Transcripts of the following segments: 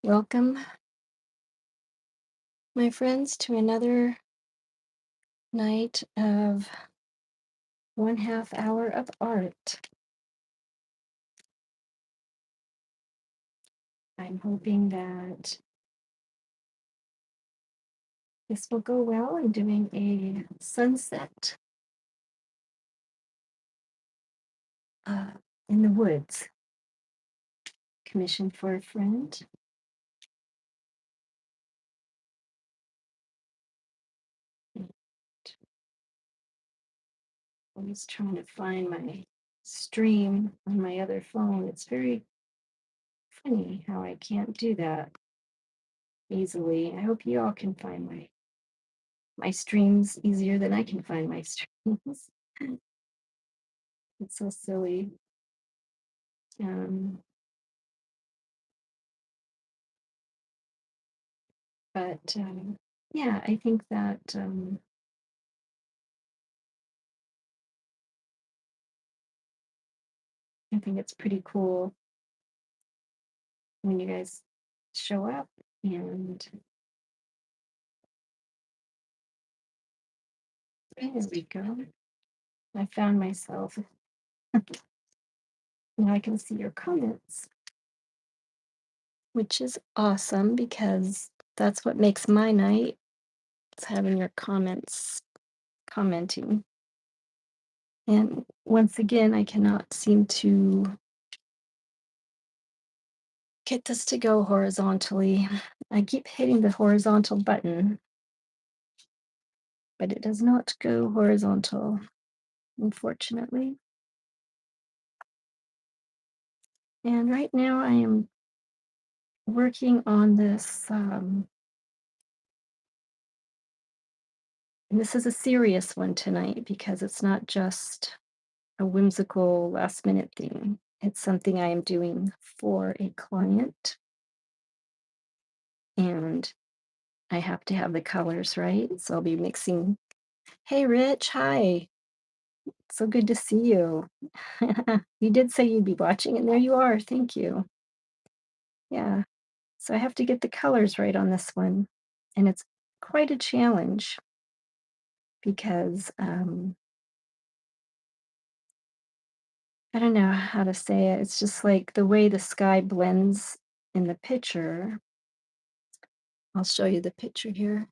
Welcome, my friends, to another night of 1/2 hour of art. I'm hoping that this will go well. I'm doing a sunset uh, in the woods, commissioned for a friend. And always trying to find my stream on my other phone. It's very funny how I can't do that easily. I hope you all can find my streams easier than I can find my streams. It's so silly. Um, but yeah, I think that I think it's pretty cool when you guys show up. And there we go. I found myself. Now I can see your comments, which is awesome because that's what makes my night. It's having your comments commenting. And once again, I cannot seem to get this to go horizontally. I keep hitting the horizontal button, but it does not go horizontal, unfortunately. And right now I am working on this, and this is a serious one tonight because it's not just a whimsical last minute thing. It's something I am doing for a client, and I have to have the colors right. So I'll be mixing. Hey, Rich. Hi. So good to see you. You did say you'd be watching, and there you are. Thank you. Yeah. So I have to get the colors right on this one. And it's quite a challenge because I don't know how to say it. It's just like the way the sky blends in the picture. I'll show you the picture here.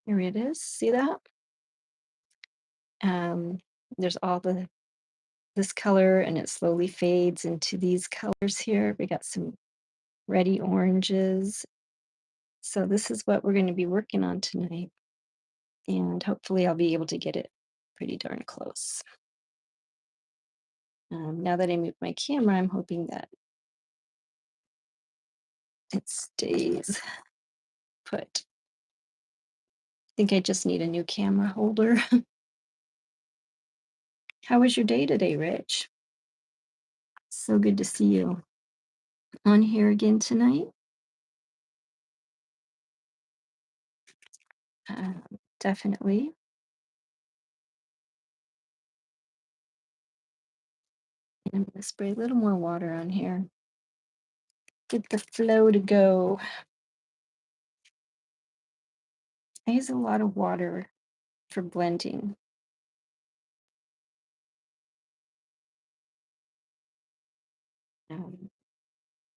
Here it is. See that? Um, there's all this color and it slowly fades into these colors here. We got some reddy oranges. So this is what we're going to be working on tonight. And hopefully I'll be able to get it pretty darn close. Now that I moved my camera, I'm hoping that it stays put. I think I just need a new camera holder. How was your day today, Rich? So good to see you on here again tonight. Uh, Definitely. And I'm going to spray a little more water on here. Get the flow to go. I use a lot of water for blending. Um,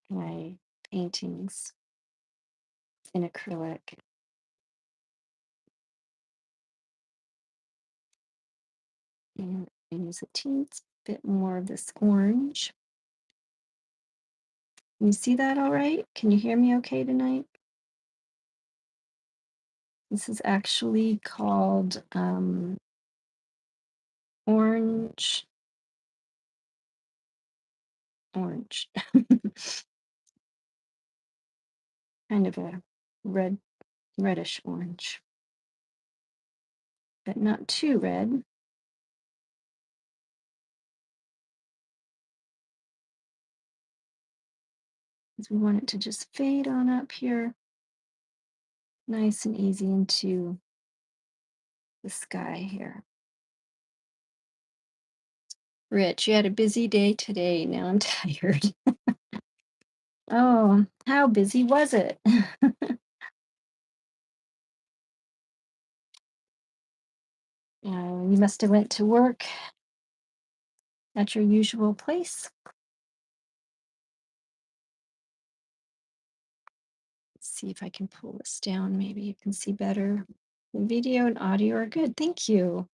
my paintings in acrylic. And I use a teeny bit more of this orange. Can you see that all right? Can you hear me okay tonight? This is actually called orange. Orange. Kind of a reddish orange, but not too red. Because we want it to just fade on up here, nice and easy into the sky here. Rich, you had a busy day today. Now I'm tired. Oh, how busy was it? You must have went to work at your usual place. Let's see if I can pull this down. Maybe you can see better. The video and audio are good. Thank you.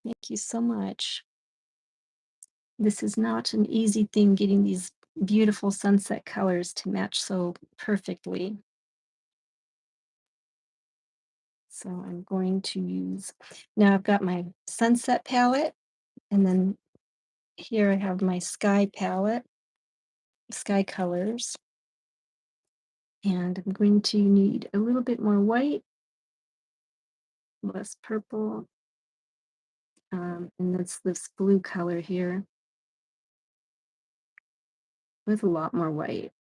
Thank you so much. This is not an easy thing getting these beautiful sunset colors to match so perfectly. So I'm going to use, now I've got my sunset palette, and then here I have my sky palette, sky colors, and I'm going to need a little bit more white, less purple, and that's this blue color here with a lot more white.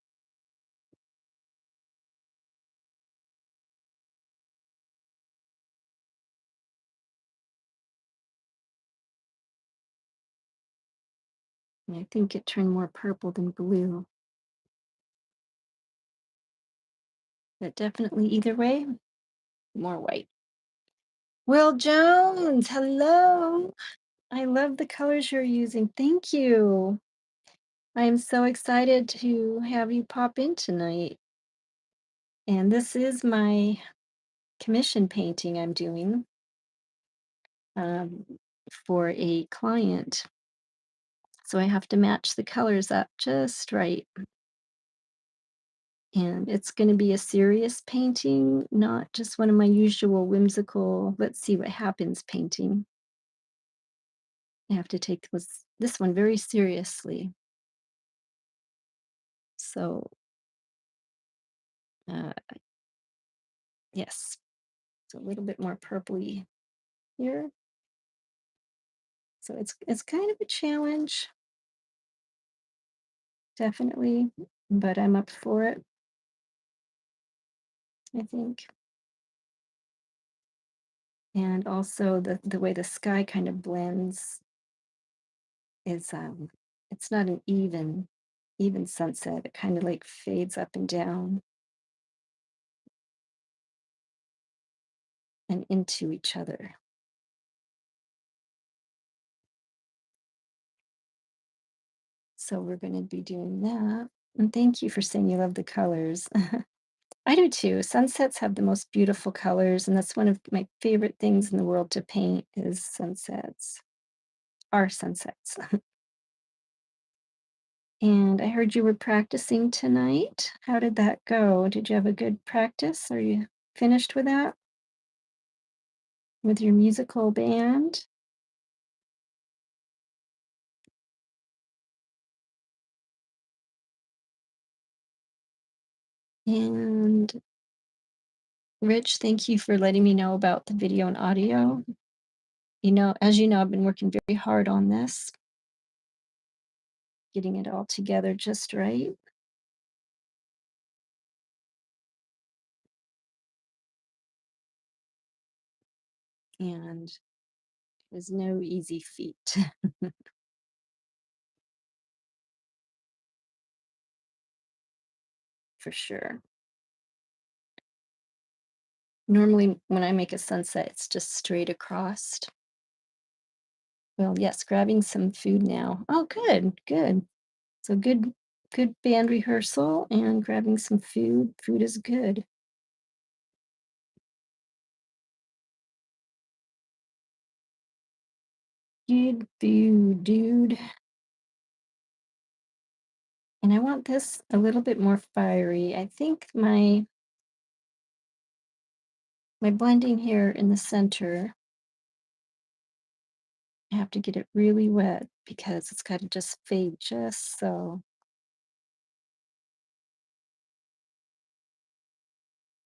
And I think it turned more purple than blue, but definitely either way, more white. Will Jones, hello. I love the colors you're using. Thank you. I am so excited to have you pop in tonight. And this is my commission painting I'm doing um, for a client. So I have to match the colors up just right. And it's going to be a serious painting, not just one of my usual whimsical, let's see what happens painting. I have to take this one very seriously. So, uh, yes, it's a little bit more purpley here. So it's kind of a challenge, definitely, but I'm up for it, I think. And also the way the sky kind of blends is it's not an even sunset. It kind of like fades up and down and into each other. So we're going to be doing that. And thank you for saying you love the colors. I do too. Sunsets have the most beautiful colors, and that's one of my favorite things in the world to paint is sunsets. Are sunsets. And I heard you were practicing tonight. How did that go? Did you have a good practice? Are you finished with that? With your musical band? And Rich, thank you for letting me know about the video and audio. As you know, I've been working very hard on this, getting it all together just right. And it was no easy feat, for sure. Normally, when I make a sunset, it's just straight across. Well, yes, grabbing some food now. Oh, good, good. So good band rehearsal and grabbing some food. Food is good. Good food, dude. And I want this a little bit more fiery. I think my blending here in the center, I have to get it really wet because it's got to just fade just so.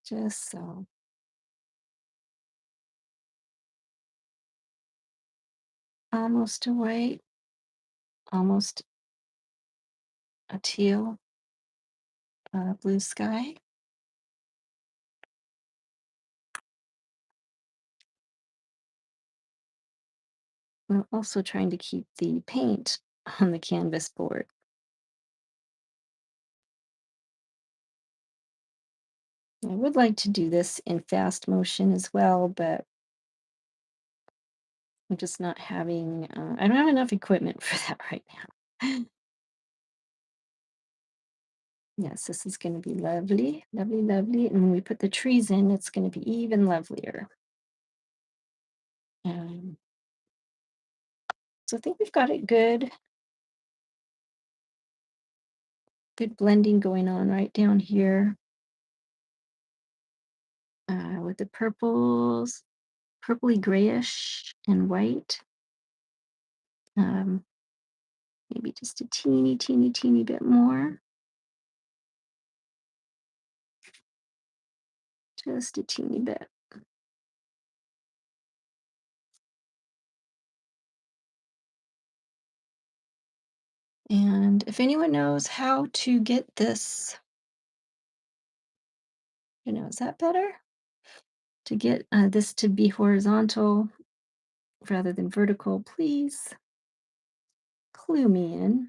Just so. Almost a white, almost a teal, blue sky. I'm also trying to keep the paint on the canvas board. I would like to do this in fast motion as well, but I'm just not having, I don't have enough equipment for that right now. Yes, this is going to be lovely, lovely, lovely. And when we put the trees in, it's going to be even lovelier. Um, so I think we've got it good. Good blending going on right down here with the purples, purpley grayish and white. Um, maybe just a teeny, teeny, teeny bit more. Just a teeny bit. And if anyone knows how to get this, is that better? To get this to be horizontal rather than vertical, please clue me in.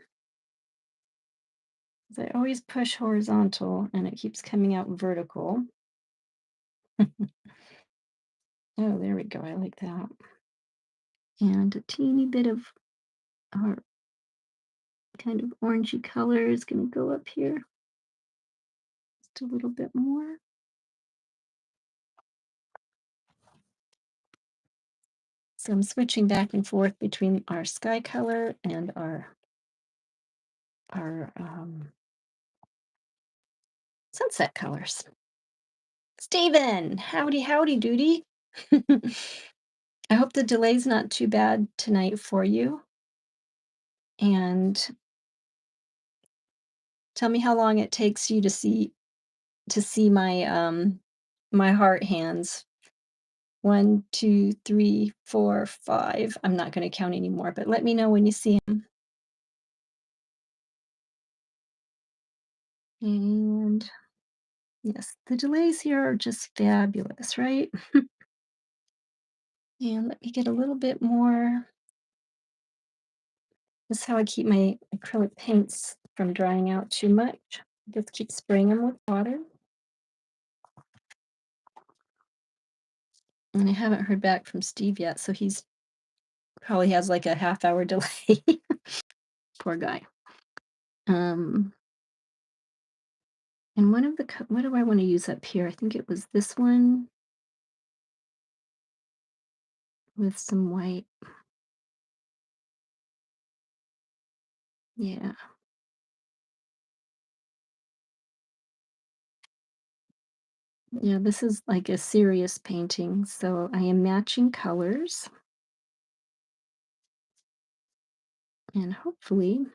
'Cause I always push horizontal and it keeps coming out vertical. Oh, there we go. I like that. And a teeny bit of our kind of orangey color is going to go up here. Just a little bit more. So I'm switching back and forth between our sky color and our sunset colors. Steven, howdy, howdy, doody. I hope the delay's not too bad tonight for you. And tell me how long it takes you to see my heart hands. 1, 2, 3, 4, 5. I'm not going to count anymore, but let me know when you see them. And yes, the delays here are just fabulous, right? And let me get a little bit more. This is how I keep my acrylic paints from drying out too much. Just keep spraying them with water. And I haven't heard back from Steve yet, so he's probably has like a half-hour delay. Poor guy. Um, and one of the what do I want to use up here? I think it was this one with some white. Yeah. Yeah, this is like a serious painting, so I am matching colors. And hopefully,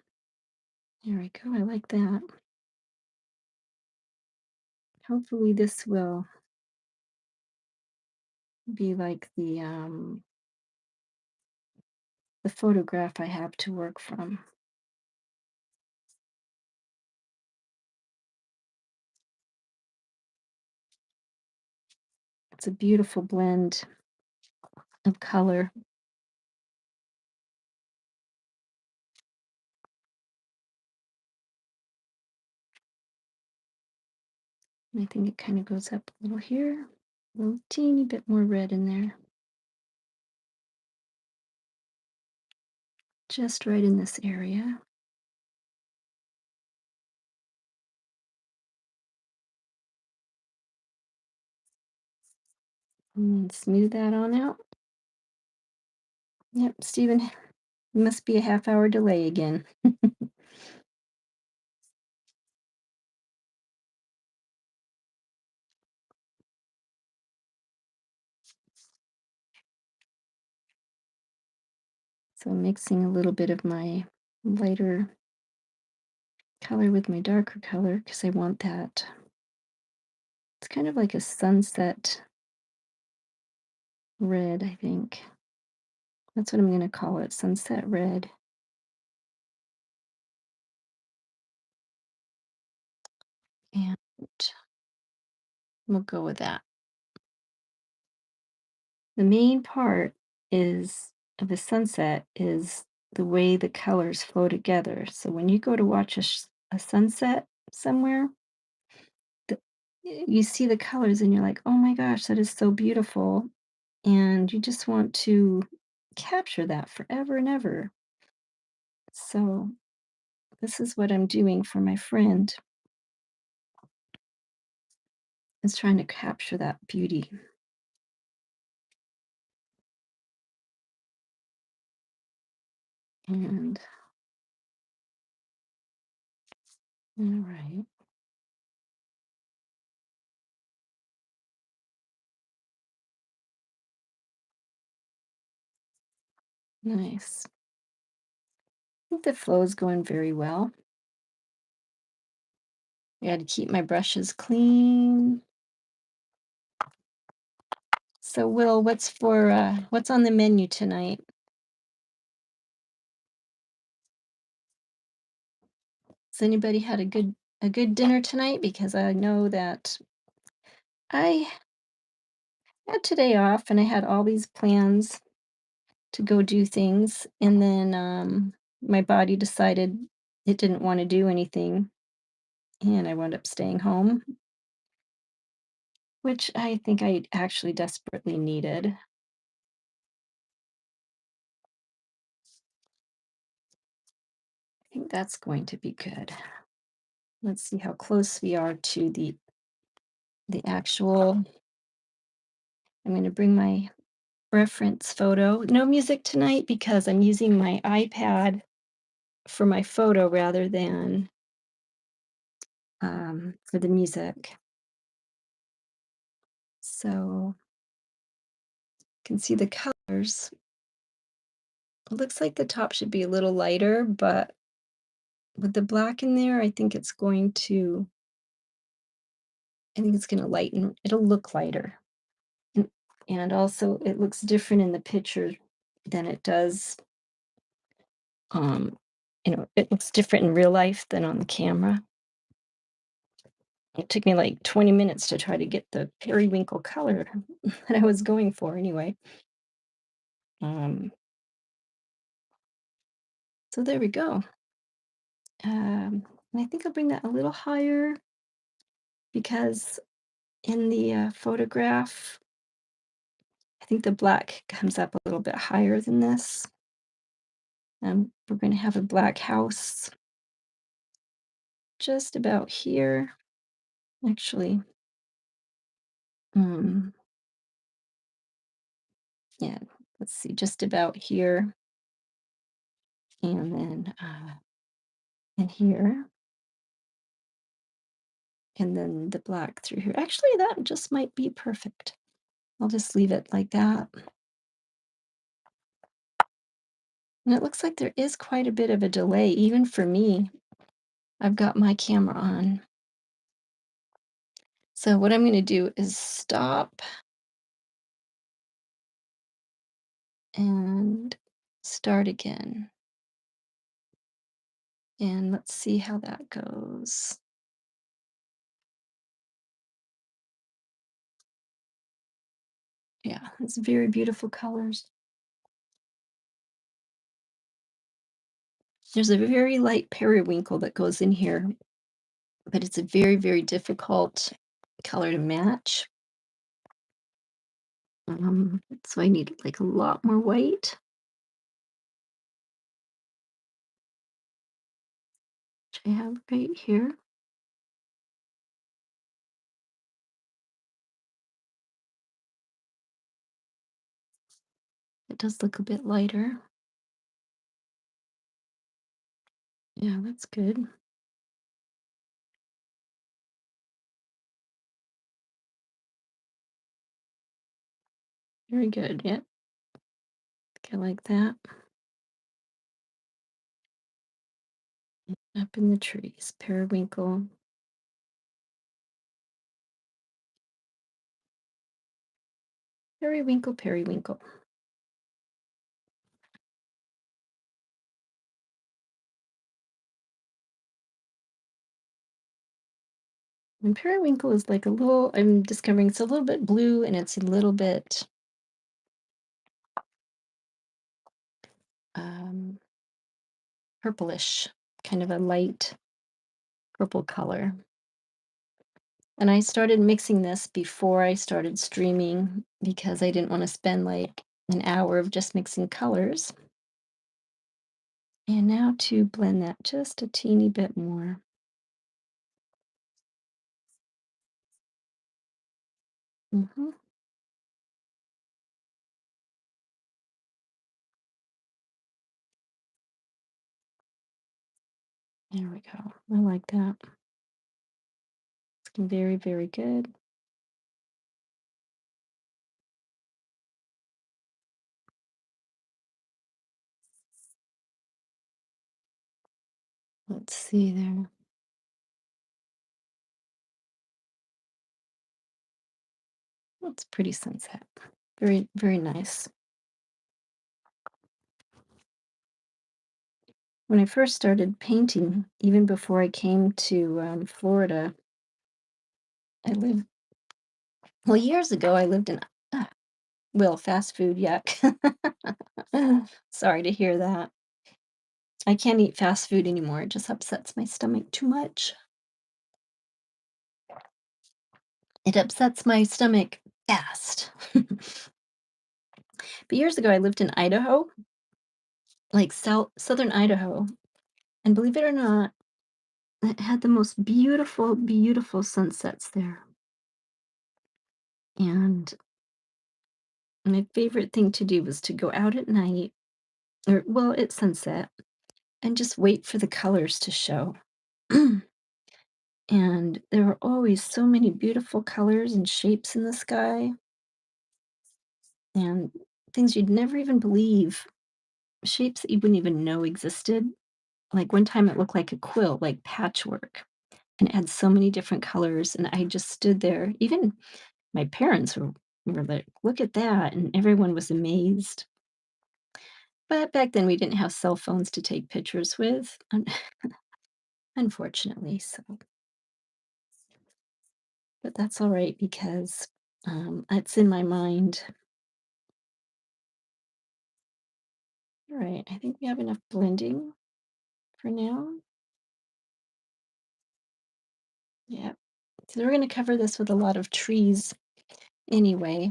there we go. I like that. Hopefully this will be like the photograph I have to work from. It's a beautiful blend of color. And I think it kind of goes up a little here, a little teeny bit more red in there. Just right in this area. And smooth that on out. Yep, Stephen, must be a half-hour delay again. So I'm mixing a little bit of my lighter color with my darker color because I want that. It's kind of like a sunset red, I think. That's what I'm going to call it, sunset red. And we'll go with that. The main part is of a sunset is the way the colors flow together. So when you go to watch a sunset somewhere, you see the colors and you're like, "Oh my gosh, that is so beautiful." And you just want to capture that forever and ever. So, this is what I'm doing for my friend, is trying to capture that beauty. And all right, nice. I think the flow is going very well. I got to keep my brushes clean. So, Will, what's on the menu tonight? Has anybody had a good dinner tonight? Because I know that I had today off and I had all these plans to go do things, and then my body decided it didn't want to do anything, and I wound up staying home, which I think I actually desperately needed. I think that's going to be good. Let's see how close we are to the actual. I'm going to bring my reference photo. No music tonight because I'm using my iPad for my photo rather than for the music. So you can see the colors. It looks like the top should be a little lighter, but with the black in there, I think it's gonna lighten. It'll look lighter. And, and also it looks different in the picture than it does. Um, it looks different in real life than on the camera. It took me like 20 minutes to try to get the periwinkle color that I was going for anyway. Um, so there we go. And I think I'll bring that a little higher because in the photograph, I think the black comes up a little bit higher than this. We're going to have a black house just about here. Actually, um, yeah, let's see, just about here. And then in here. And then the black through here. Actually, that just might be perfect. I'll just leave it like that. And it looks like there is quite a bit of a delay, even for me. I've got my camera on. So what I'm going to do is stop and start again. And let's see how that goes. Yeah, it's very beautiful colors. There's a very light periwinkle that goes in here, but it's a very, very difficult color to match. So I need like a lot more white, which I have right here. It does look a bit lighter. Yeah, that's good. Very good. Yeah, I like that. Up in the trees, periwinkle. Periwinkle, periwinkle. And periwinkle is like a little, I'm discovering it's a little bit blue and it's a little bit um, purplish, kind of a light purple color. And I started mixing this before I started streaming because I didn't want to spend like an hour of just mixing colors. And now to blend that just a teeny bit more. Hmm. There we go. I like that. It's very, very good. Let's see there. That's pretty sunset. Very, very nice. When I first started painting, even before I came to Florida, I lived, well, years ago, I lived in, uh, well, fast food, yuck. Sorry to hear that. I can't eat fast food anymore. It just upsets my stomach too much. It upsets my stomach fast. But years ago, I lived in Idaho, like southern Idaho, and believe it or not, it had the most beautiful, beautiful sunsets there. And my favorite thing to do was to go out at night, or well, at sunset, and just wait for the colors to show. And there were always so many beautiful colors and shapes in the sky, and things you'd never even believe, shapes that you wouldn't even know existed. Like one time it looked like a quilt, like patchwork, and it had so many different colors. And I just stood there. Even my parents were like, look at that. And everyone was amazed. But back then we didn't have cell phones to take pictures with, unfortunately. So, but that's all right because it's in my mind. All right, I think we have enough blending for now. Yeah. So we're going to cover this with a lot of trees anyway.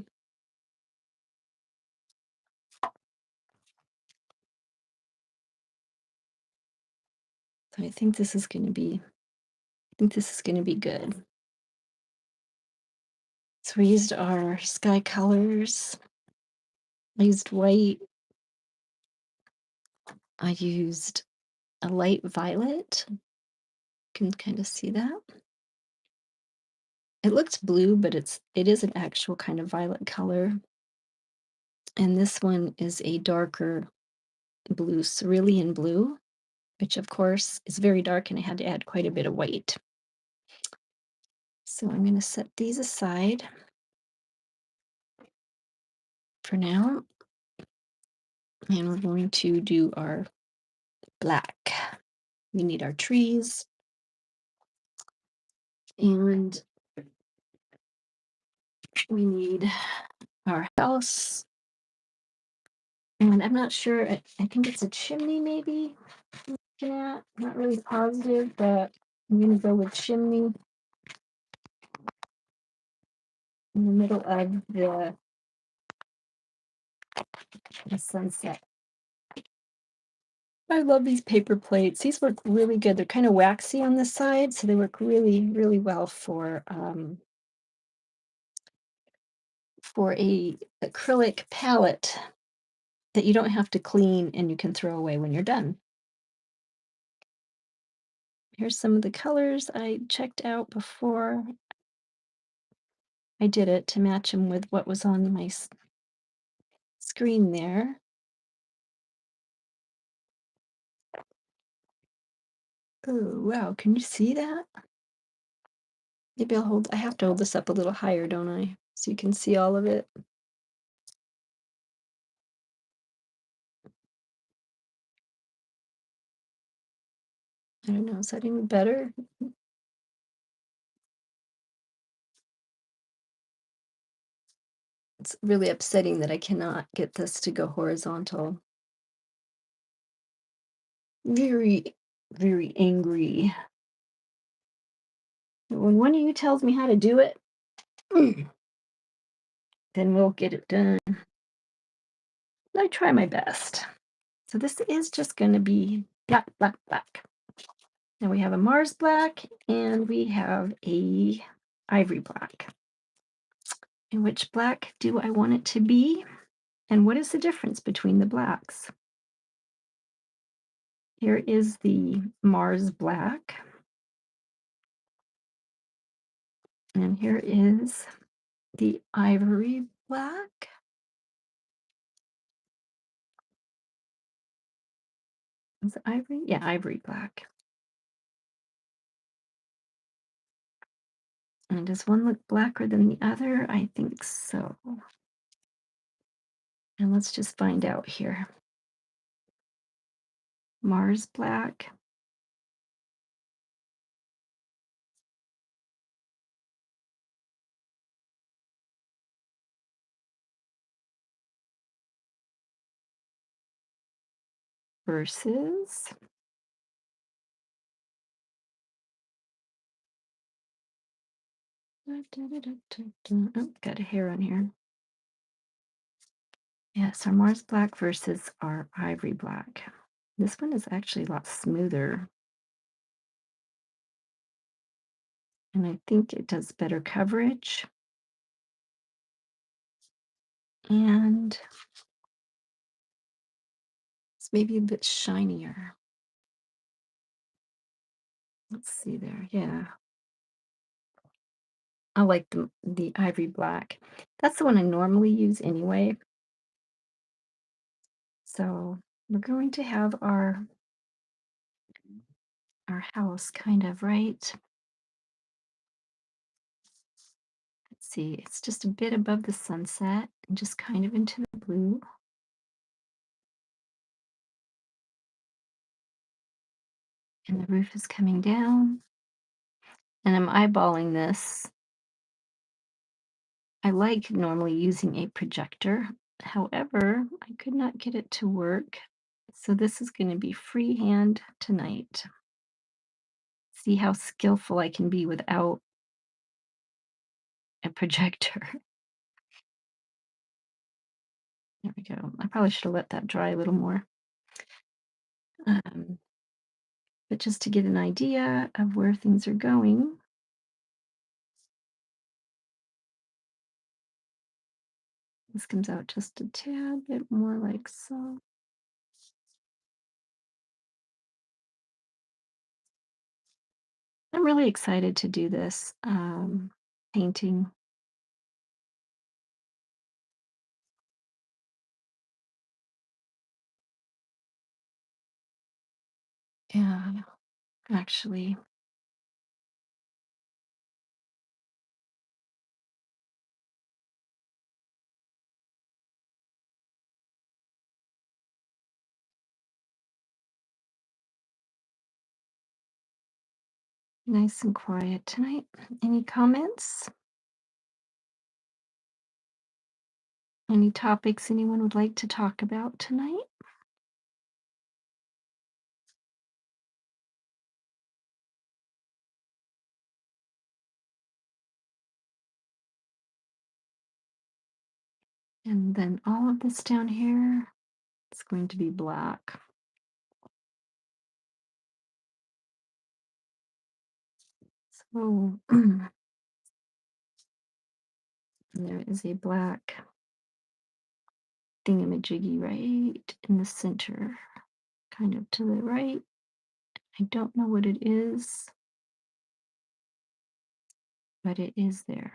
So I think this is going to be good. So we used our sky colors. I used white. I used a light violet. You can kind of see that. It looks blue, but it is an actual kind of violet color. And this one is a darker blue, cerulean blue, which of course is very dark, and I had to add quite a bit of white. So I'm going to set these aside for now, and we're going to do our black. We need our trees, and we need our house. And I'm not sure, I think it's a chimney maybe. Yeah, not really positive, but I'm gonna go with chimney in the middle of the sunset. I love these paper plates. These work really good. They're kind of waxy on the side, so they work really, really well for a acrylic palette that you don't have to clean and you can throw away when you're done. Here's some of the colors I checked out before I did it to match them with what was on my screen there. Oh, wow, can you see that? Maybe I have to hold this up a little higher, don't I? So you can see all of it. I don't know, is that any better? It's really upsetting that I cannot get this to go horizontal. Very, very angry. when one of you tells me how to do it, then we'll get it done. I try my best. So this is just going to be black, black, black. Now we have a Mars black and we have a ivory black. And which black do I want it to be? And what is the difference between the blacks? Here is the Mars black. And here is the ivory black. Is it ivory? Yeah, ivory black. And does one look blacker than the other? I think so. And let's just find out here. Mars black versus oh, got a hair on here. Yes, our Mars black versus our ivory black. This one is actually a lot smoother. And I think it does better coverage. And it's maybe a bit shinier. Let's see there. Yeah. I like the ivory black. That's the one I normally use anyway. So we're going to have our house kind of right. Let's see, it's just a bit above the sunset and just kind of into the blue. And the roof is coming down. And I'm eyeballing this. I like normally using a projector. However, I could not get it to work. So this is going to be freehand tonight. See how skillful I can be without a projector. There we go. I probably should have let that dry a little more. Um, but just to get an idea of where things are going, this comes out just a tad bit more like so. I'm really excited to do this painting. Yeah, actually. Nice and quiet tonight. Any comments? Any topics anyone would like to talk about tonight? And then all of this down here is going to be black. So there is a black thingamajiggy right in the center, kind of to the right. I don't know what it is, but it is there.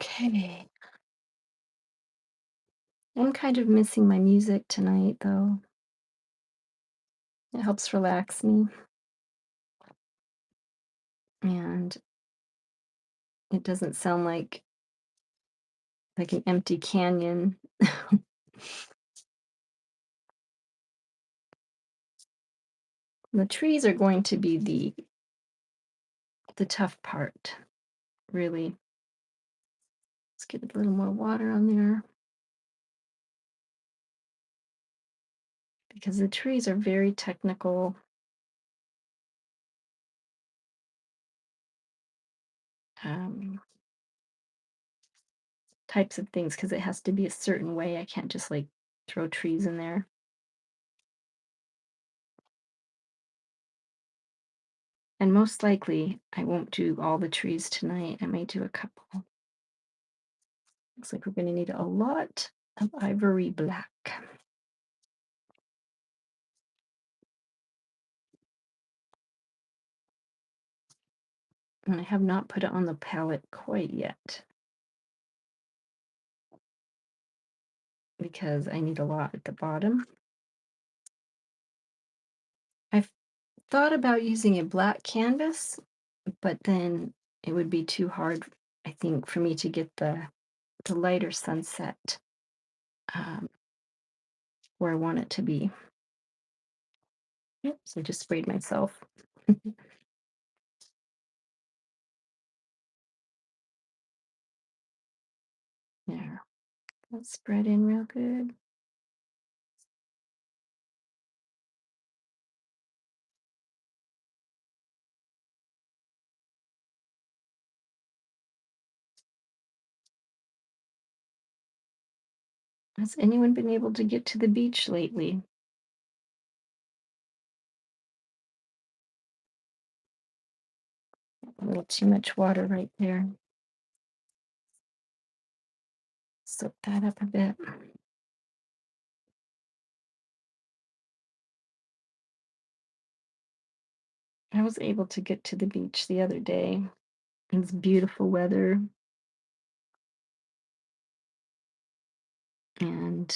Okay. I'm kind of missing my music tonight, though. It helps relax me. And it doesn't sound like like an empty canyon. The trees are going to be the tough part, really. Let's get a little more water on there because the trees are very technical um, types of things because it has to be a certain way. I can't just like throw trees in there. And most likely, I won't do all the trees tonight. I may do a couple. Looks like we're going to need a lot of ivory black. And I have not put it on the palette quite yet because I need a lot at the bottom. I've thought about using a black canvas, but then it would be too hard, I think, for me to get the lighter sunset um, where I want it to be. Oops, I just sprayed myself. There, let's spread in real good. Has anyone been able to get to the beach lately? A little too much water right there. Soak that up a bit. I was able to get to the beach the other day. It was beautiful weather and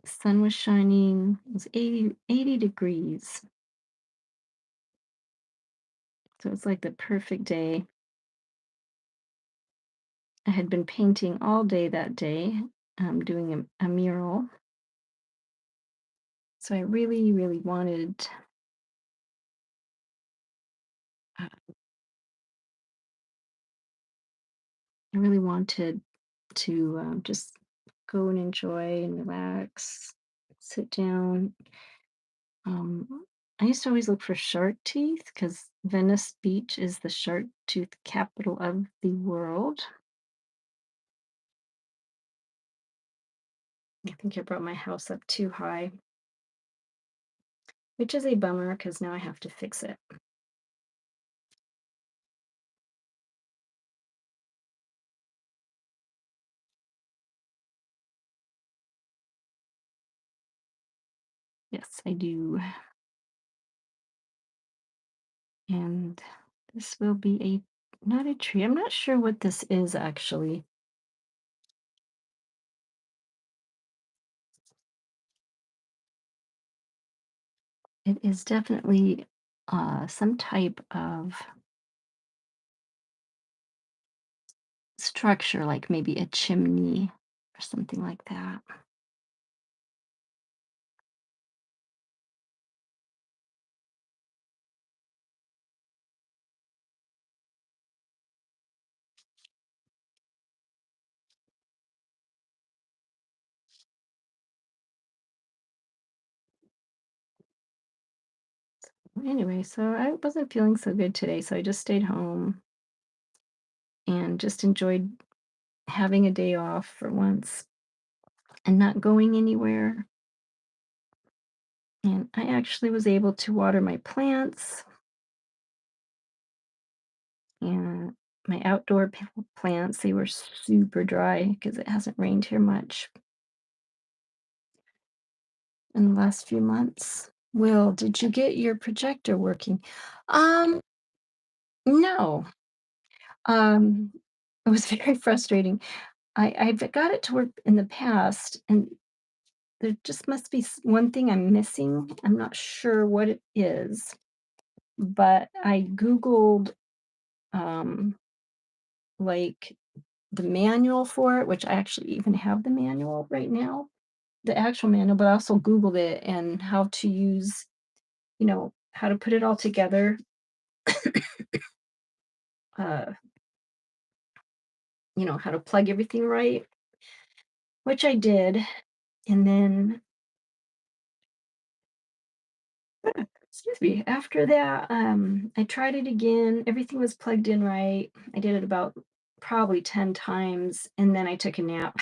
the sun was shining. It was 80 degrees. So it's like the perfect day. I had been painting all day that day, doing a mural. So I really, really wanted, uh, I really wanted to just go and enjoy and relax, sit down. I used to always look for shark teeth because Venice Beach is the shark tooth capital of the world. I think I brought my house up too high, which is a bummer because now I have to fix it. Yes, I do. And this will be not a tree. I'm not sure what this is actually. It is definitely some type of structure, like maybe a chimney or something like that. Anyway, so I wasn't feeling so good today, so I just stayed home and just enjoyed having a day off for once and not going anywhere. And I actually was able to water my plants and my outdoor plants. They were super dry because it hasn't rained here much in the last few months. Will, did you get your projector working? Um, no. Um, it was very frustrating. I've got it to work in the past, and there just must be one thing I'm missing. I'm not sure what it is, but I Googled, um, like the manual for it, which I actually even have the manual right now, the actual manual, but I also Googled it and how to use, how to put it all together, uh, how to plug everything right, which I did. And then, excuse me, after that, I tried it again. Everything was plugged in right. I did it about probably 10 times, and then I took a nap.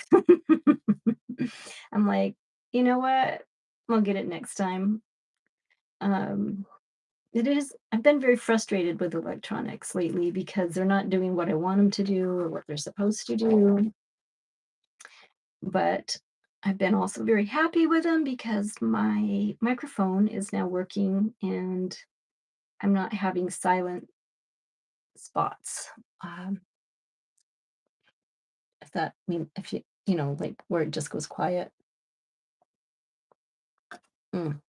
I'm like, you know what? I'll get it next time. Um, I've been very frustrated with electronics lately because they're not doing what I want them to do or what they're supposed to do. But I've been also very happy with them because my microphone is now working and I'm not having silent spots. Um, if that mean if like where it just goes quiet. Mm,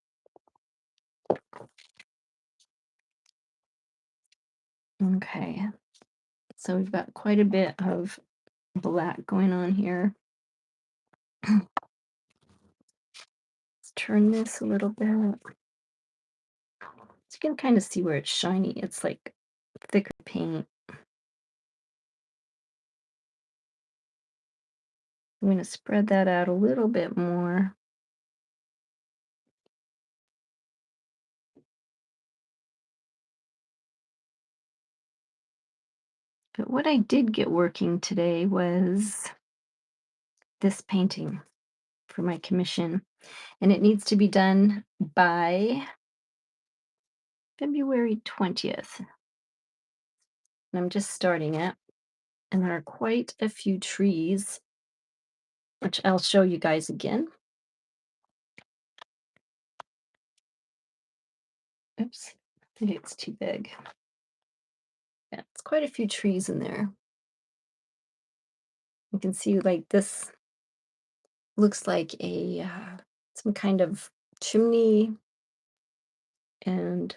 okay. So we've got quite a bit of black going on here. Let's turn this a little bit. So you can kind of see where it's shiny. It's like thicker paint. I'm going to spread that out a little bit more. But what I did get working today was this painting for my commission, and it needs to be done by February 20th. And I'm just starting it, and there are quite a few trees, which I'll show you guys again. Oops, maybe it's too big. Yeah, it's quite a few trees in there. You can see like this looks like a some kind of chimney, and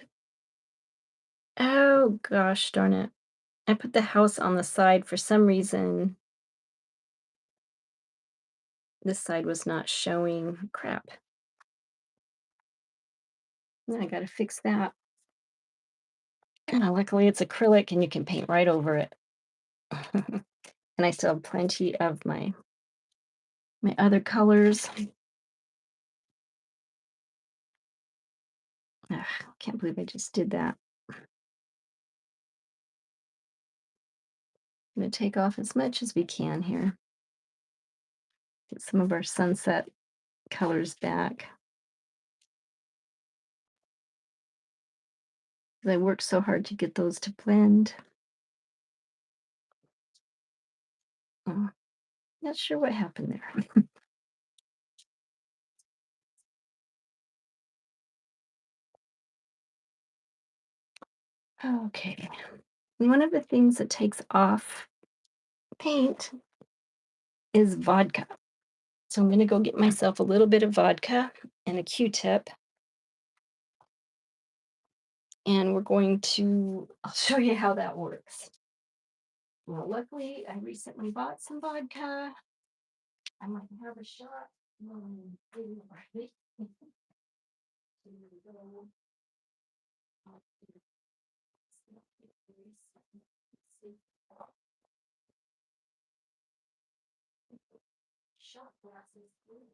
oh gosh darn it. I put the house on the side for some reason. This side was not showing. Crap. I gotta fix that. Luckily it's acrylic and you can paint right over it. And I still have plenty of my other colors. Ugh, can't believe I just did that. I'm gonna take off as much as we can here. Get some of our sunset colors back. 'Cause I worked so hard to get those to blend. Oh, not sure what happened there. Okay. And one of the things that takes off paint is vodka. So I'm gonna go get myself a little bit of vodka and a Q-tip, and we're going to I'll show you how that works. Well, luckily, I recently bought some vodka. I might have a shot. Right. Here we go. Shot glasses, please.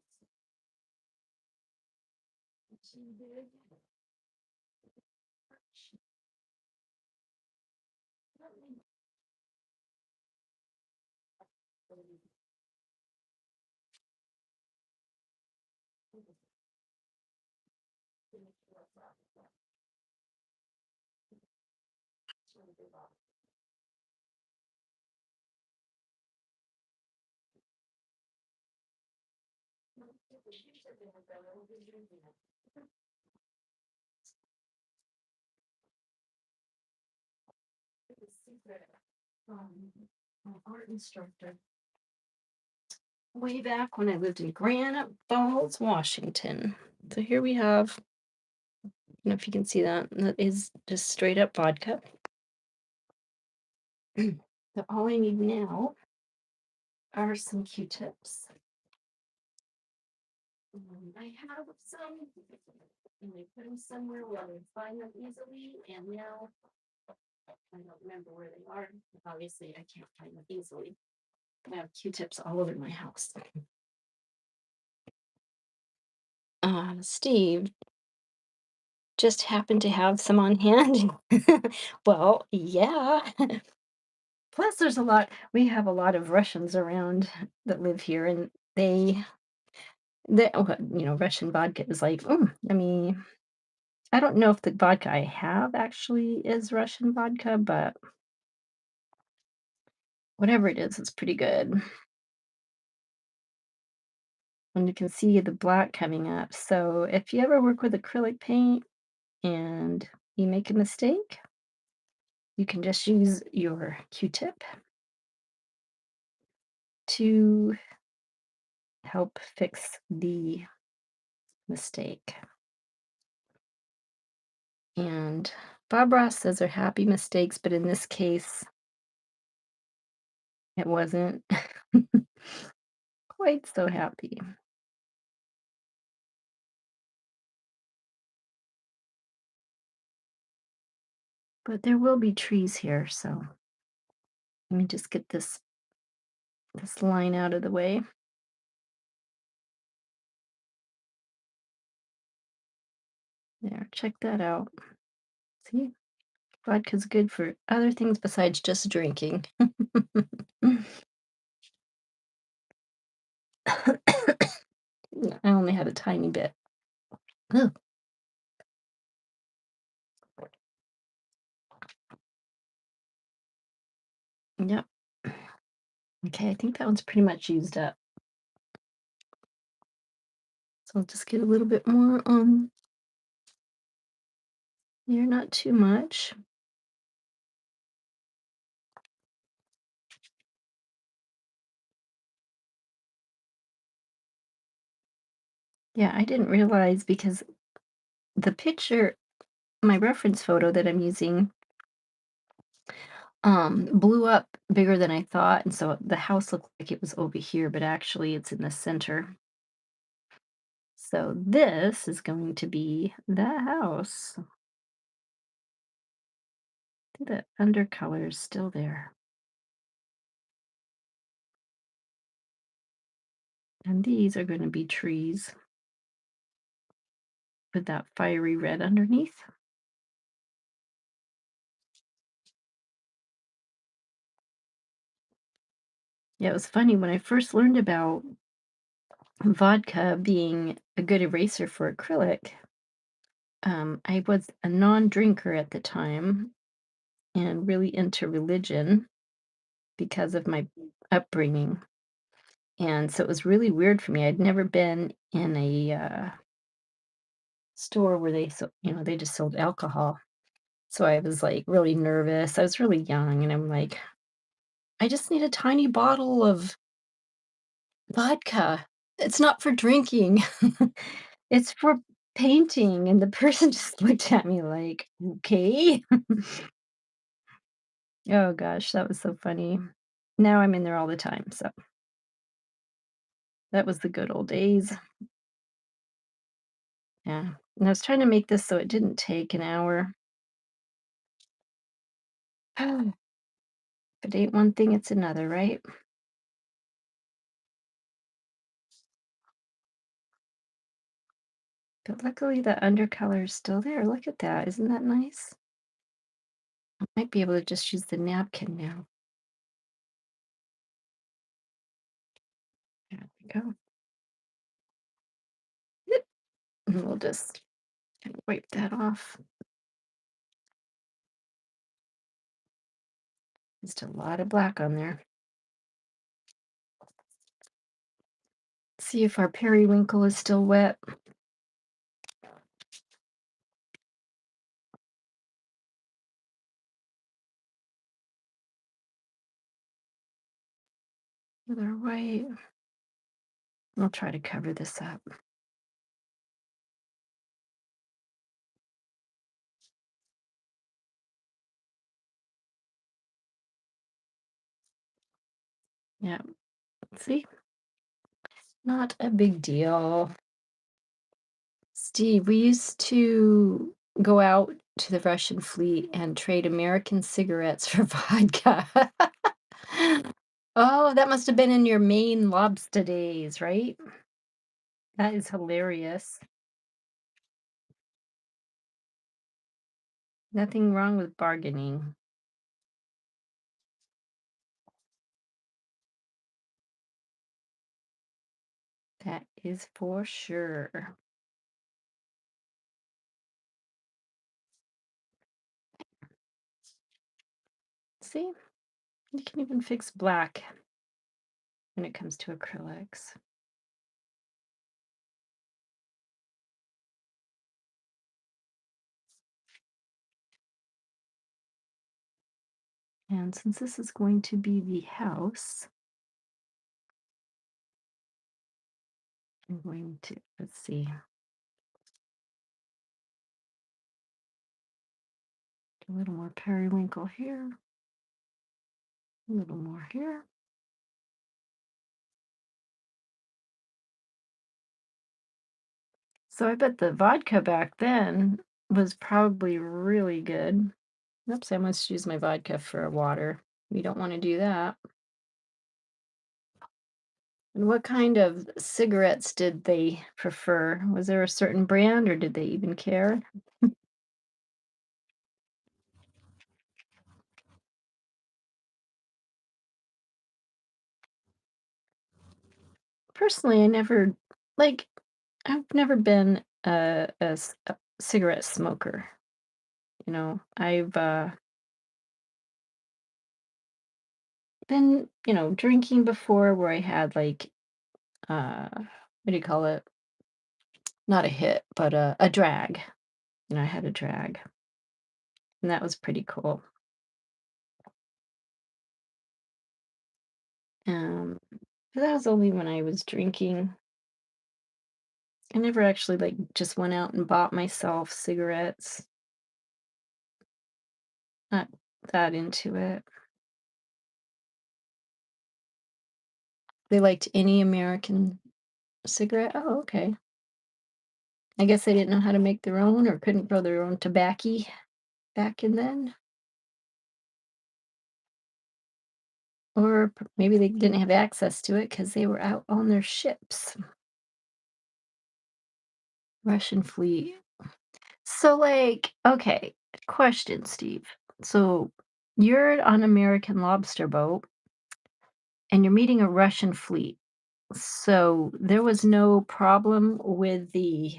Too big. Secret from my art instructor way back when I lived in Granite Falls, Washington. So here we have, I don't know if you can see that, that is just straight up vodka. So all I need now are some Q-tips. I have some, and I put them somewhere where I would find them easily, and now I don't remember where they are. Obviously, I can't find them easily. I have Q-tips all over my house. Steve just happened to have some on hand. Well, yeah. Plus, we have a lot of Russians around that live here, and Russian vodka is like, I mean, I don't know if the vodka I have actually is Russian vodka, but whatever it is, it's pretty good. And you can see the black coming up. So if you ever work with acrylic paint and you make a mistake, you can just use your Q-tip to help fix the mistake. And Bob Ross says they're happy mistakes, but in this case, it wasn't quite so happy. But there will be trees here, so let me just get this line out of the way. There, check that out. See? Vodka's good for other things besides just drinking. I only had a tiny bit. Ugh. Yep. Okay, I think that one's pretty much used up. So I'll just get a little bit more on here, not too much. Yeah, I didn't realize because the picture, my reference photo that I'm using, blew up bigger than I thought, and so the house looked like it was over here, but actually it's in the center. So this is going to be the house. The undercolor is still there. And these are going to be trees with that fiery red underneath. Yeah, it was funny when I first learned about vodka being a good eraser for acrylic. I was a non-drinker at the time and really into religion because of my upbringing. And so it was really weird for me. I'd never been in a store where they just sold alcohol. So I was like really nervous. I was really young, and I'm like, I just need a tiny bottle of vodka. It's not for drinking. It's for painting. And the person just looked at me like, okay. Oh gosh, that was so funny. Now I'm in there all the time. So that was the good old days. Yeah. And I was trying to make this so it didn't take an hour. If it ain't one thing, it's another, right? But luckily the undercolor is still there. Look at that. Isn't that nice? I might be able to just use the napkin now. There we go. Yep. And we'll just kind of wipe that off. Just a lot of black on there. See if our periwinkle is still wet. With our white. I'll try to cover this up. Yeah, See, not a big deal. Steve, we used to go out to the Russian fleet and trade American cigarettes for vodka. Oh, that must have been in your Maine lobster days, right? That is hilarious. Nothing wrong with bargaining. That is for sure. See, you can even fix black when it comes to acrylics. And since this is going to be the house, I'm going to, let's see, a little more periwinkle here, a little more here. So I bet the vodka back then was probably really good. Oops, I must use my vodka for water. We don't want to do that. And what kind of cigarettes did they prefer? Was there a certain brand or did they even care? Personally, like, I've never been a cigarette smoker. I've been, drinking before where I had like, what do you call it? Not a hit, but a drag. I had a drag, and that was pretty cool. But that was only when I was drinking. I never actually like just went out and bought myself cigarettes. Not that into it. They liked any American cigarette. Oh, okay. I guess they didn't know how to make their own or couldn't grow their own tobacco back in then. Or maybe they didn't have access to it because they were out on their ships. Russian fleet. So, like, okay, question, Steve. So, you're on American lobster boat and you're meeting a Russian fleet. So, there was no problem with the,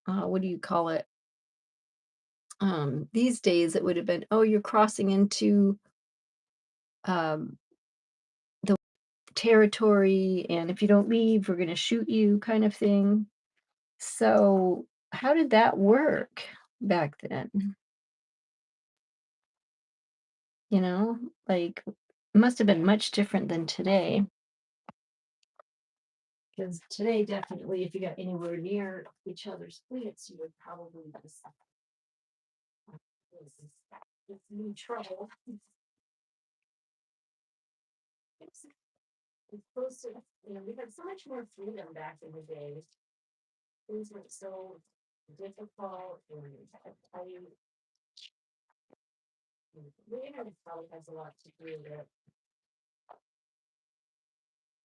what do you call it? These days it would have been, oh, you're crossing into um, the territory, and if you don't leave, we're going to shoot you, kind of thing. So, how did that work back then? You know, like, it must have been much different than today. Because today, definitely, if you got anywhere near each other's fleets, you would probably just it's in trouble. It's close to, we had so much more freedom back in the day. Things were so difficult, and I the internet probably has a lot to do with it.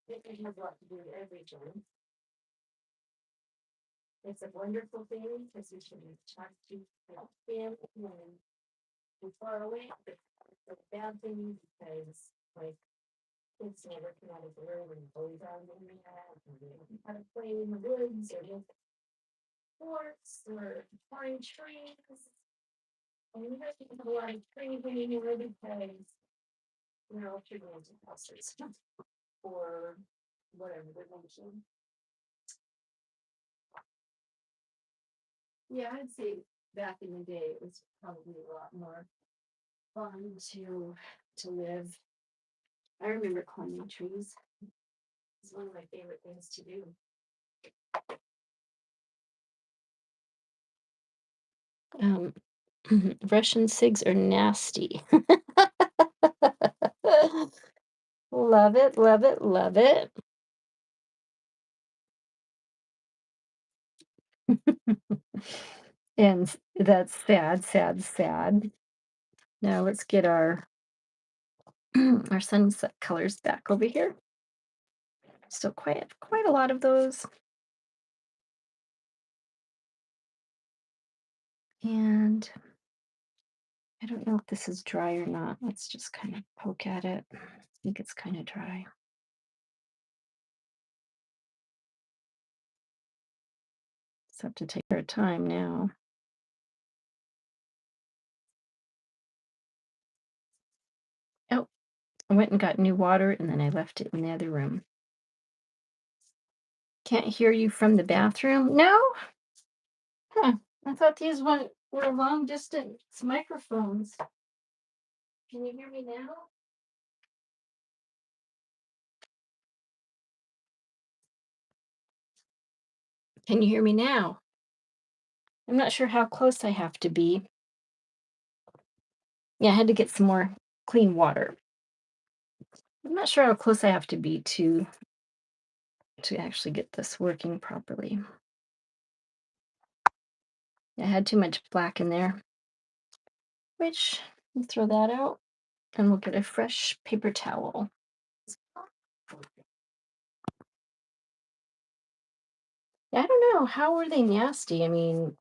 It has a lot to do with everything. It's a wonderful thing because you can talk to family and be far away. But it's a bad thing because, like, kids never come out of the room and go down the internet and they don't know how to play in the woods or make sports or climb trees. And you have to have a lot of training anyway because, if you're going to houses or whatever they're mentioning. Yeah, I'd say back in the day it was probably a lot more fun to live. I remember climbing trees. It's one of my favorite things to do. Um, Russian cigs are nasty. Love it, love it, love it. And that's sad, sad, sad. Now let's get our our sunset colors back over here. Still quite a lot of those. And I don't know if this is dry or not. Let's just kind of poke at it. I think it's kind of dry. Just have to take our time now. Oh, I went and got new water and then I left it in the other room. Can't hear you from the bathroom? No? Huh. I thought these were long distance microphones. Can you hear me now? Can you hear me now? I'm not sure how close I have to be. Yeah, I had to get some more clean water. I'm not sure how close I have to be to actually get this working properly. I had too much black in there, which we'll throw that out and we'll get a fresh paper towel. I don't know. How are they nasty? I mean,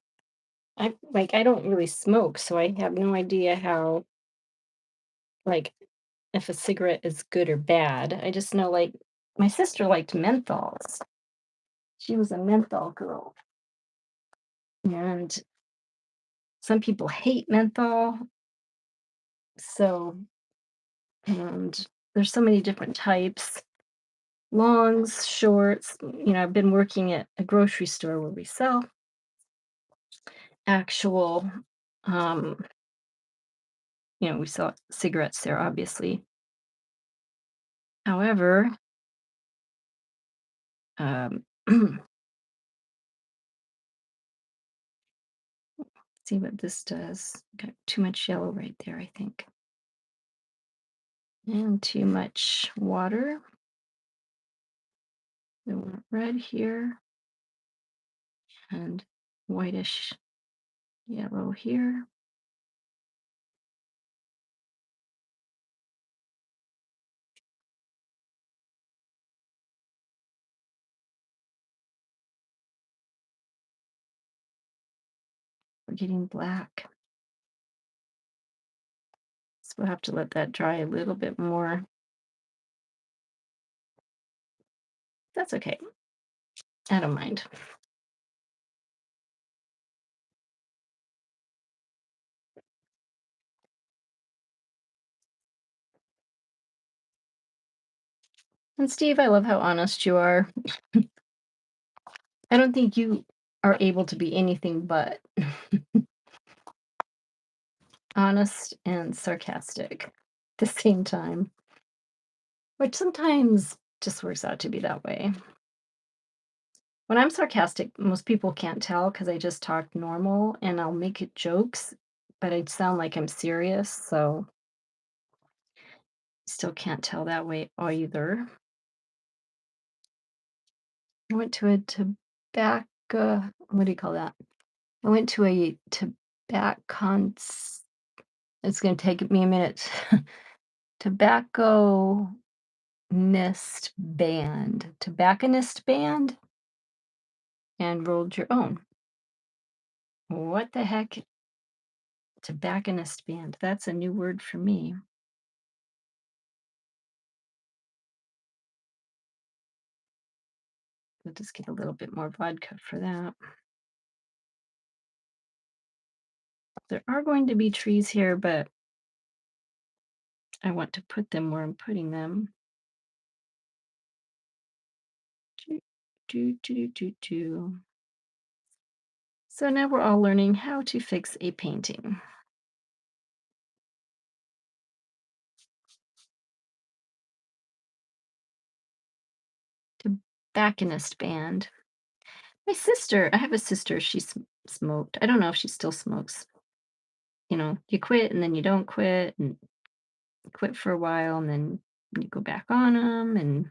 I don't really smoke, so I have no idea how like if a cigarette is good or bad. I just know like my sister liked menthols. She was a menthol girl. And some people hate menthol. So, and there's so many different types, longs, shorts. I've been working at a grocery store where we sell actual, um, we sell cigarettes there, obviously. However, um, see what this does. Got too much yellow right there, I think. And too much water. We want red here and whitish yellow here. We're getting black. So we'll have to let that dry a little bit more. That's okay. I don't mind. And Steve, I love how honest you are. I don't think you are able to be anything but honest and sarcastic at the same time, which sometimes just works out to be that way. When I'm sarcastic, most people can't tell because I just talk normal and I'll make it jokes, but I'd sound like I'm serious, so still can't tell that way either. I went to a tobacco, what do you call that? I went to a tobacco, it's gonna take me a minute. Tobacconist tobacconist band, and rolled your own. What the heck? Tobacconist band. That's a new word for me. We'll just get a little bit more vodka for that. There are going to be trees here, but I want to put them where I'm putting them. Do, do. So now we're all learning how to fix a painting. Tobacconist band. I have a sister, she smoked. I don't know if she still smokes. You quit and then you don't quit and you quit for a while and then You go back on them, and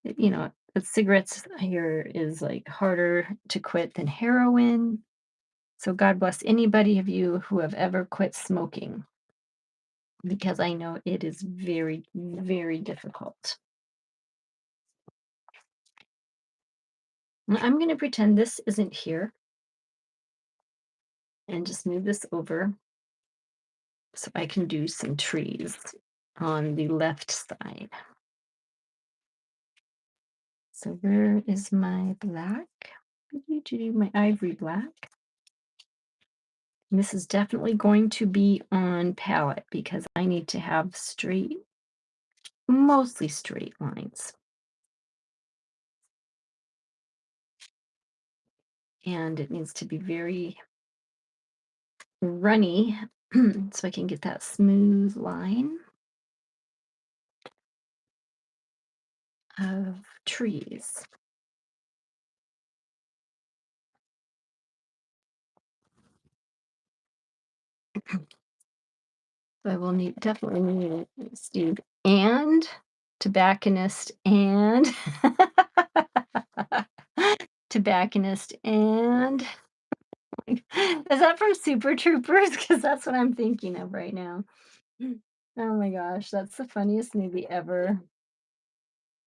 the cigarettes here is like harder to quit than heroin. So God bless anybody of you who have ever quit smoking, because I know it is very, very difficult. I'm going to pretend this isn't here and just move this over so I can do some trees on the left side. So where is my black? My ivory black. And this is definitely going to be on palette because I need to have mostly straight lines. And it needs to be very runny so I can get that smooth line of trees. So I will definitely need Steve and tobacconist and tobacconist and is that from Super Troopers? Because that's what I'm thinking of right now. Oh my gosh, that's the funniest movie ever.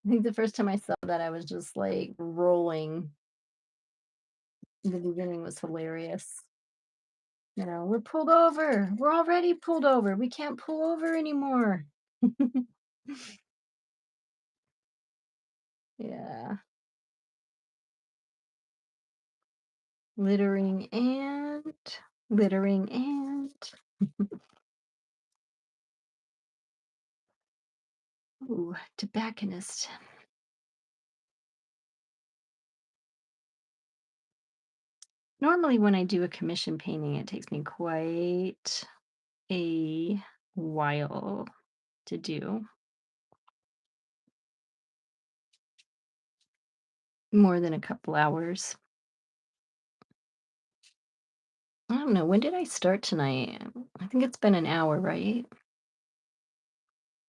I think the first time I saw that, I was just like rolling. The beginning was hilarious. We're pulled over. We're already pulled over. We can't pull over anymore. Yeah. Littering and littering and ooh, tobacconist. Normally, when I do a commission painting, it takes me quite a while to do, more than a couple hours. I don't know. When did I start tonight? I think it's been an hour, right?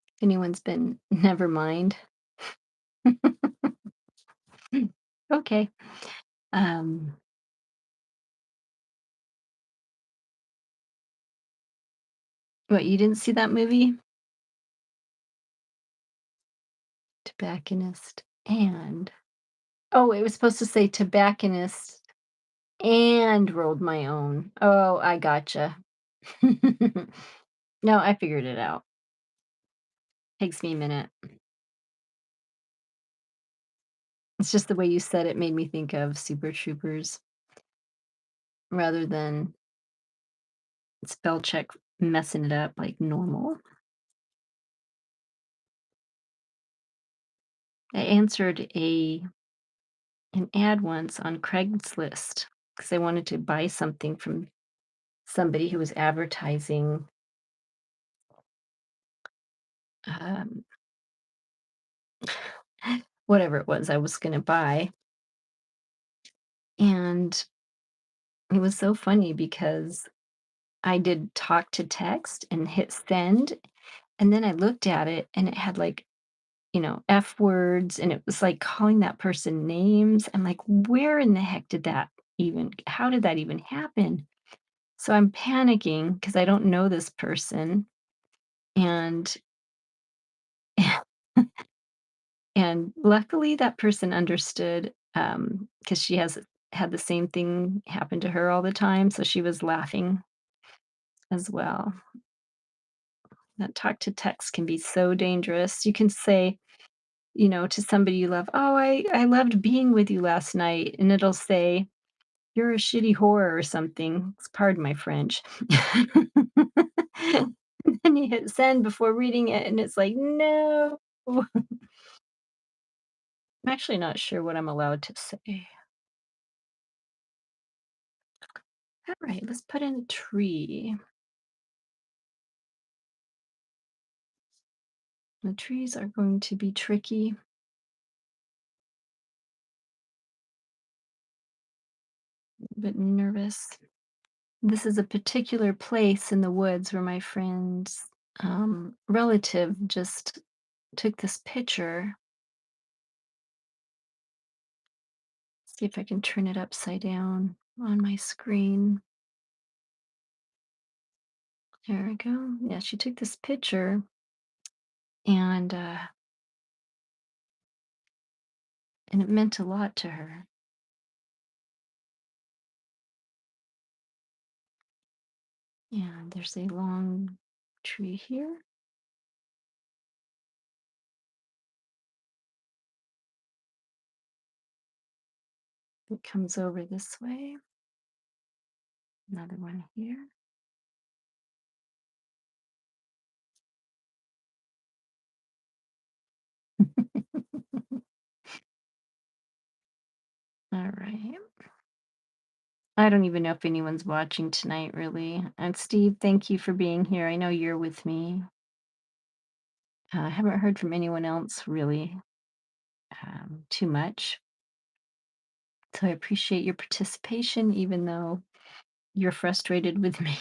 If anyone's been, never mind. Okay. Um, what, you didn't see that movie? Tobacconist and oh, it was supposed to say tobacconist and rolled my own. Oh, I gotcha. No, I figured it out. Takes me a minute. It's just the way you said it made me think of Super Troopers rather than spell check messing it up like normal. I answered an ad once on Craigslist because I wanted to buy something from somebody who was advertising um, whatever it was I was going to buy. And it was so funny because I did talk to text and hit send. And then I looked at it and it had like, F words and it was like calling that person names. I'm like, where in the heck how did that even happen? So I'm panicking because I don't know this person. And and luckily that person understood because she has had the same thing happen to her all the time. So she was laughing as well. That talk to text can be so dangerous. You can say, to somebody you love, "Oh, I loved being with you last night," and it'll say, "You're a shitty whore," or something. Pardon my French. And then you hit send before reading it, and it's like, "No." I'm actually not sure what I'm allowed to say. Alright, let's put in a tree. The trees are going to be tricky, a bit nervous. This is a particular place in the woods where my friends relative just took this picture. See if I can turn it upside down on my screen. There we go. Yeah, she took this picture and and it meant a lot to her. And there's a long tree here. It comes over this way. Another one here. All right. I don't even know if anyone's watching tonight, really. And Steve, thank you for being here. I know you're with me. I haven't heard from anyone else really too much. So I appreciate your participation, even though you're frustrated with me,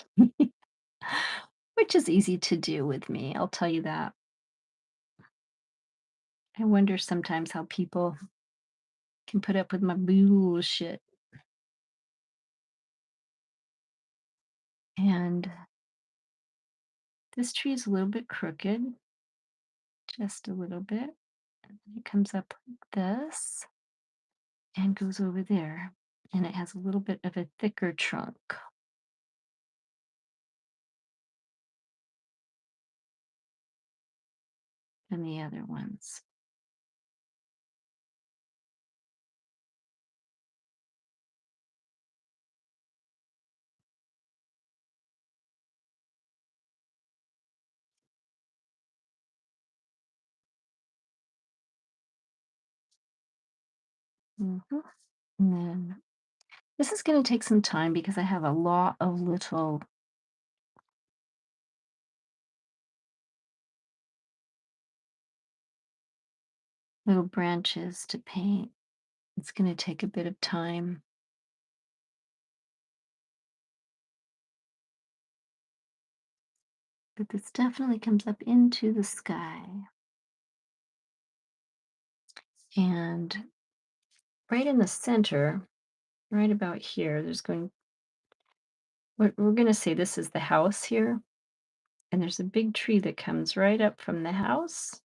which is easy to do with me. I'll tell you that. I wonder sometimes how people can put up with my bullshit. And this tree is a little bit crooked, just a little bit. And it comes up like this and goes over there. And it has a little bit of a thicker trunk than the other ones. Mhm. And then this is going to take some time because I have a lot of little branches to paint. It's going to take a bit of time, but this definitely comes up into the sky. And right in the center, right about here, we're going to say this is the house here. And there's a big tree that comes right up from the house,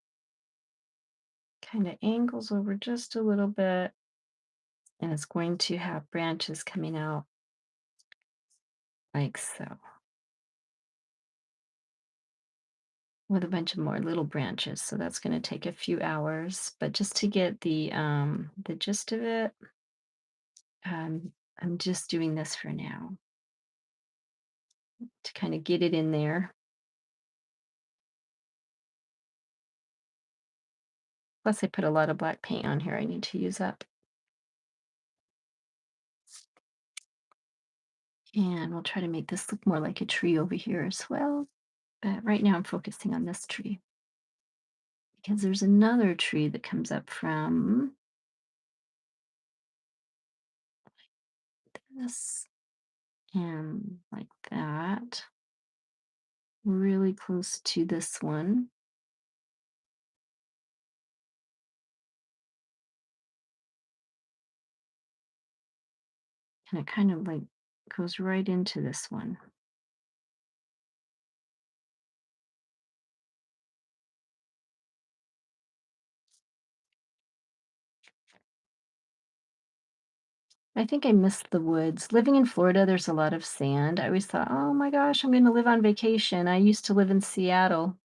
kind of angles over just a little bit, and it's going to have branches coming out like so, with a bunch of more little branches. So that's going to take a few hours, but just to get the gist of it, I'm just doing this for now to kind of get it in there. Plus, I put a lot of black paint on here I need to use up. And we'll try to make this look more like a tree over here as well. But right now I'm focusing on this tree because there's another tree that comes up from this and like that, really close to this one. And it kind of like goes right into this one. I think I missed the woods. Living in Florida, there's a lot of sand. I always thought, oh my gosh, I'm going to live on vacation. I used to live in Seattle.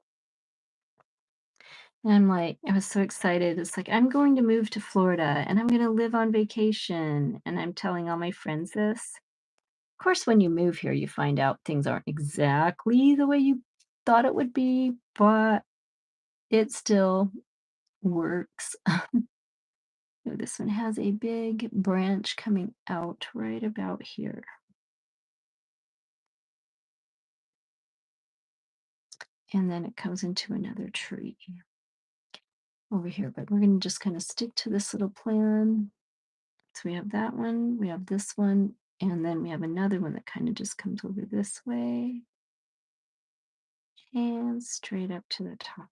And I'm like, I was so excited. It's like, I'm going to move to Florida and I'm going to live on vacation. And I'm telling all my friends this. Of course, when you move here, you find out things aren't exactly the way you thought it would be, but it still works. Oh, this one has a big branch coming out right about here. And then it comes into another tree over here. But we're going to just kind of stick to this little plan. So we have that one, we have this one, and then we have another one that kind of just comes over this way. and straight up to the top.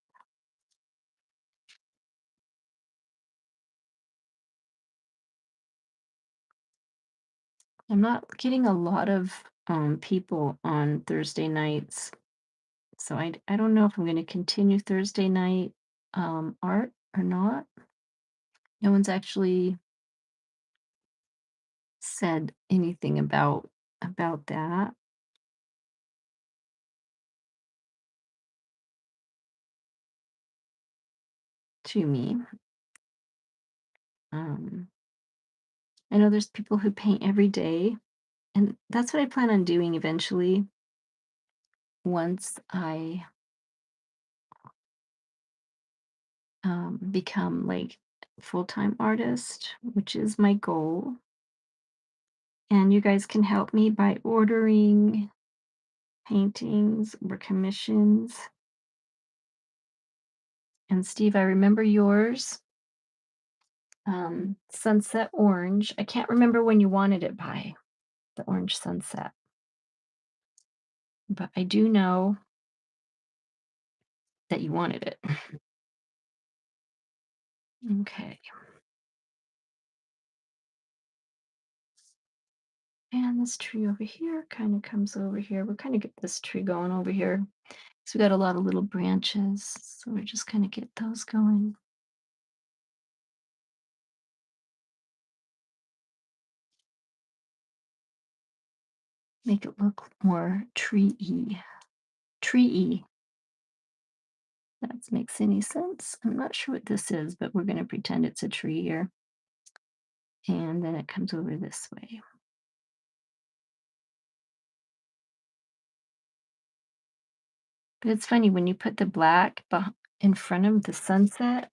I'm not getting a lot of people on Thursday nights, so I don't know if I'm going to continue Thursday night art or not. No one's actually said anything about that to me. Um, I know there's people who paint every day, and that's what I plan on doing eventually once I become like full-time artist, which is my goal. And you guys can help me by ordering paintings or commissions. And Steve, I remember yours, sunset orange. I can't remember when you wanted it by, the orange sunset, but I do know that you wanted it. Okay. And this tree over here kind of comes over here. We'll kind of get this tree going over here. So we got a lot of little branches. So we're just kind of get those going. Make it look more tree-y. Tree-y. That makes any sense. I'm not sure what this is, but we're going to pretend it's a tree here. And then it comes over this way. But it's funny when you put the black in front of the sunset,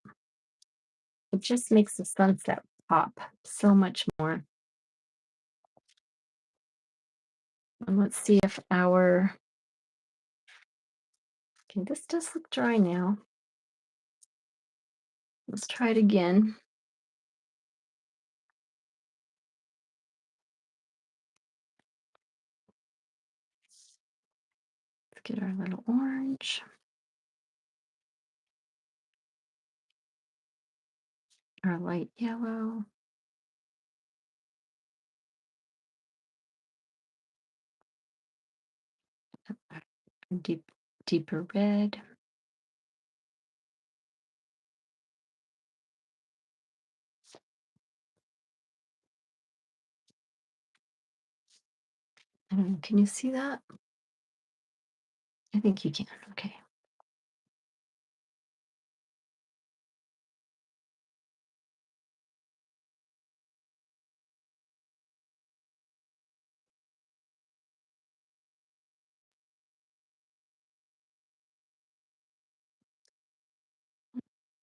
it just makes the sunset pop so much more. And let's see if our, okay, this does look dry now. Let's try it again. Let's get our little orange, our light yellow. Deep, deeper red. I don't know, can you see that? I think you can. Okay.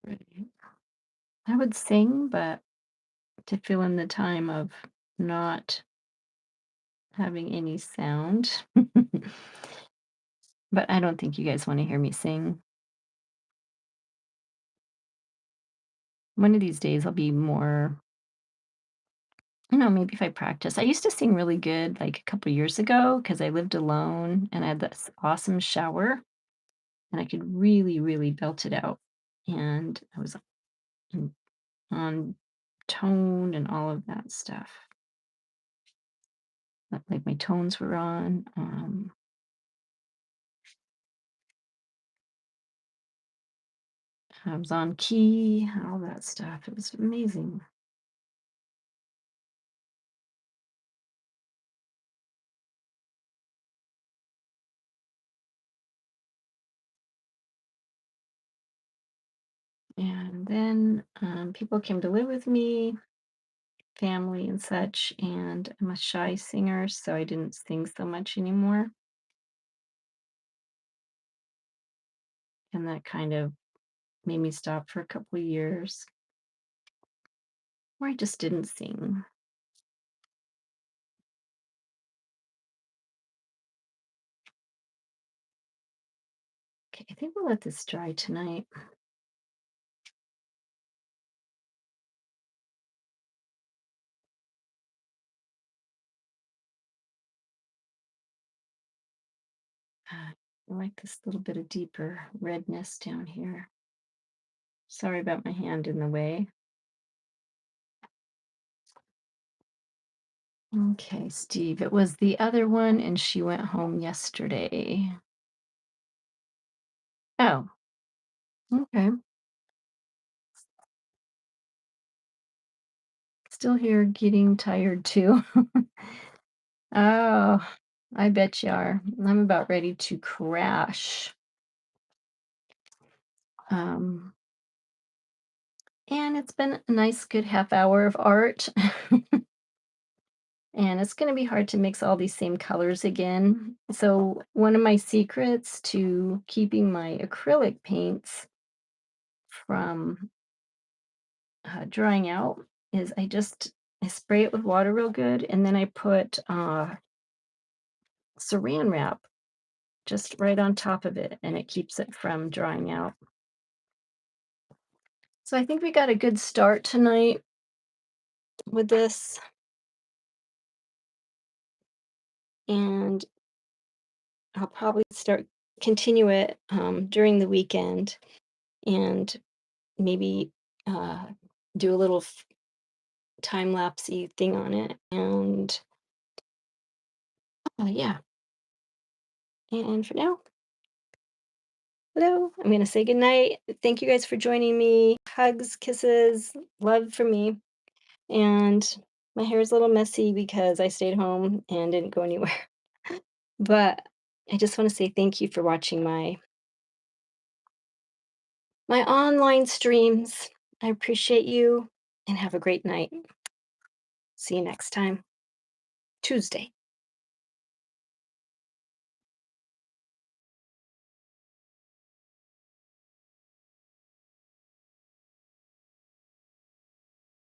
Right. I would sing, but to fill in the time of not having any sound. But I don't think you guys want to hear me sing. One of these days I'll be more, I don't know, maybe if I practice. I used to sing really good like a couple years ago because I lived alone and I had this awesome shower and I could really, really belt it out. And I was on on tone and all of that stuff. Like my tones were on. I was on key, all that stuff. It was amazing. And then people came to live with me, family and such, and I'm a shy singer, so I didn't sing so much anymore. And that kind of made me stop for a couple of years where I just didn't sing. Okay, I think we'll let this dry tonight. I like this little bit of deeper redness down here. Sorry about my hand in the way. Okay, Steve, it was the other one, and she went home yesterday. Oh, okay. Still here getting tired too. Oh, I bet you are. I'm about ready to crash. Um, and it's been a nice, good half hour of art. And it's going to be hard to mix all these same colors again. So, one of my secrets to keeping my acrylic paints from drying out is I spray it with water real good, and then I put saran wrap just right on top of it, and it keeps it from drying out. So I think we got a good start tonight with this, and I'll probably continue it during the weekend, and maybe uh, do a little time lapsey thing on it. And yeah, and for now, hello. I'm gonna say good night. Thank you guys for joining me. Hugs, kisses, love for me. And my hair is a little messy because I stayed home and didn't go anywhere. But I just want to say thank you for watching my online streams. I appreciate you and have a great night. See you next time. Tuesday.